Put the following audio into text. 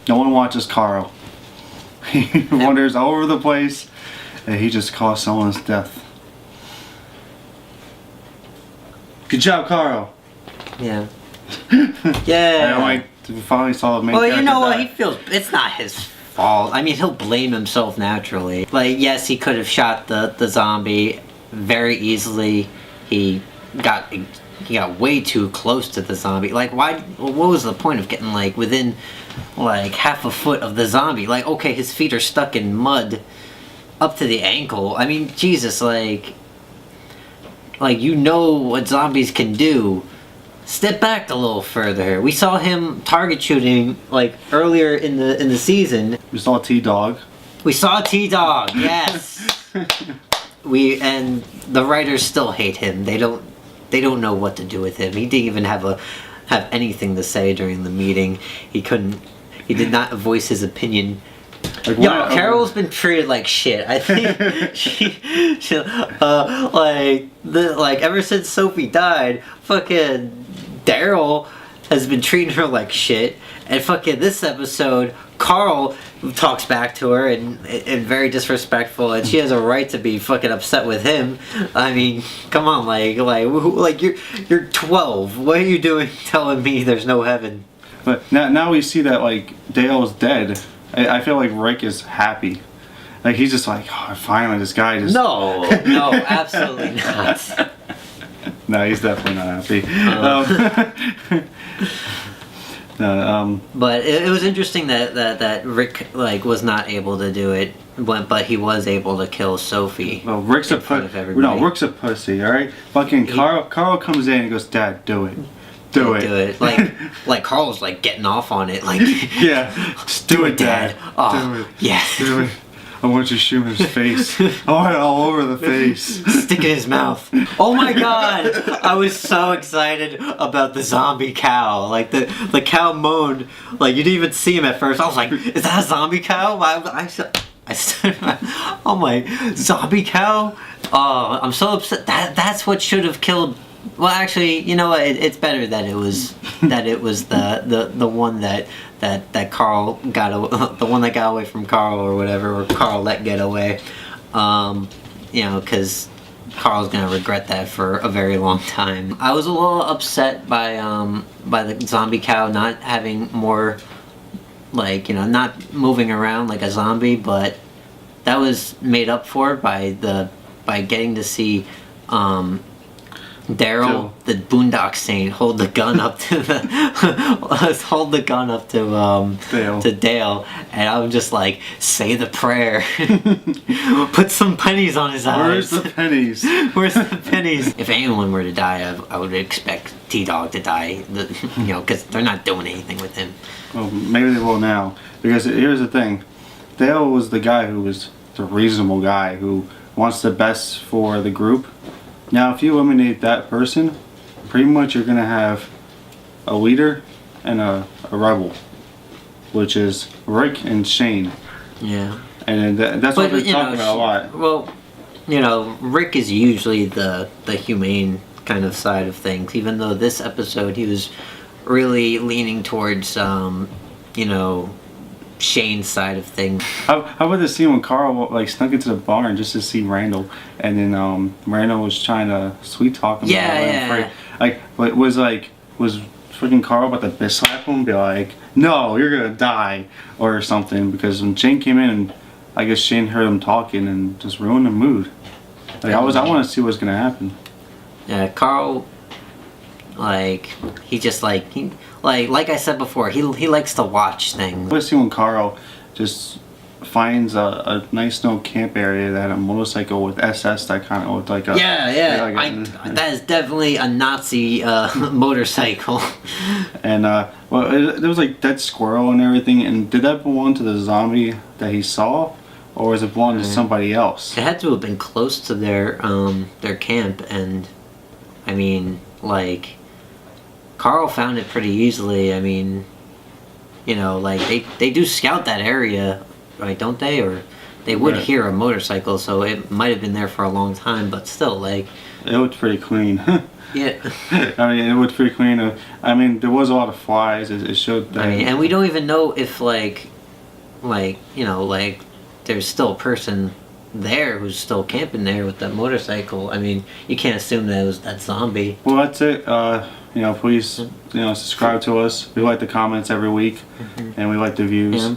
No one watches Carl. He wanders all over the place, and he just caused someone's death. Good job, Carl. Yeah. Yeah. I like we finally saw the main Well, you character know what? die. He feels it's not his fault. I mean, he'll blame himself naturally. Like, yes, he could have shot the zombie very easily. He got way too close to the zombie. Like, why? What was the point of getting like within like half a foot of the zombie? Like, okay, his feet are stuck in mud up to the ankle. I mean, Jesus, like you know what zombies can do. Step back a little further. We saw him target shooting like earlier in the season. We saw T-Dog. We saw T-Dog. Yes. And the writers still hate him. They don't know what to do with him. He didn't even have anything to say during the meeting. He did not voice his opinion. Like, Yo, Carol's been treated like shit. I think she ever since Sophie died, fucking Daryl has been treating her like shit. And fucking this episode, Carl talks back to her and very disrespectful, and she has a right to be fucking upset with him. I mean, come on, like you're 12. What are you doing telling me there's no heaven? But now we see that like Dale's dead. I feel like Rick is happy. Like he's just like, oh, finally this guy just. No, absolutely not. No, he's definitely not happy. But it was interesting that Rick like was not able to do it, but he was able to kill Sophie. Well, Rick's a pussy. All right, fucking Carl comes in and goes, Dad, do it. Do it. Like Carl's like getting off on it. Like, yeah, just do it, Dad. Oh, do it. Yes. Do it. I want you to shoot his face. I want it all over the face. Stick in his mouth. Oh my god! I was so excited about the zombie cow. Like the cow moaned. Like you didn't even see him at first. I was like, is that a zombie cow? I said, oh my, zombie cow? Oh, I'm so upset. That's what should have killed. Well, actually, you know what? It's better that it was the one that Carl got the one that got away from Carl or whatever, or Carl let get away. You know, because Carl's gonna regret that for a very long time. I was a little upset by the zombie cow not having more, like, you know, not moving around like a zombie, but that was made up for by getting to see Daryl, the Boondock Saint, hold the gun up to Dale, and I'm just like, say the prayer, put some pennies on his eyes. Where's the pennies? Where's the pennies? If anyone were to die, I would expect T-Dog to die. You know, because they're not doing anything with him. Well, maybe they will now, because here's the thing: Dale was the guy who was the reasonable guy who wants the best for the group. Now, if you eliminate that person, pretty much you're going to have a leader and a rebel, which is Rick and Shane. Yeah. And that's what we're talking about a lot. Well, you know, Rick is usually the humane kind of side of things, even though this episode he was really leaning towards, you know, Shane's side of things. How about the scene when Carl like snuck into the barn just to see Randall, and then Randall was trying to sweet talk him. Yeah. Like was freaking Carl about to bitch slap him, be like, "No, you're gonna die," or something, because when Shane came in, and I guess Shane heard him talking and just ruined the mood. Like I want to see what's gonna happen. Yeah, Carl. Like he just like I said before, he likes to watch things. I see when Carl just finds a nice little camp area that had a motorcycle with SS that kind of looked like a that is definitely a Nazi motorcycle. And well, there was like dead squirrel and everything. And did that belong to the zombie that he saw, or was it belong to somebody else? It had to have been close to their camp, and I mean, like, Carl found it pretty easily. I mean, you know, like they do scout that area, right? Don't they? Or they would hear a motorcycle, so it might have been there for a long time. But still, like, it looked pretty clean. Yeah. I mean, it would freak me out. I mean, there was a lot of flies. It showed that. I mean, and we don't even know if like you know, like there's still a person there who's still camping there with that motorcycle. I mean, you can't assume that it was that zombie. Well, that's it. You know, please, you know, subscribe to us. We like the comments every week, and we like the views. Yeah.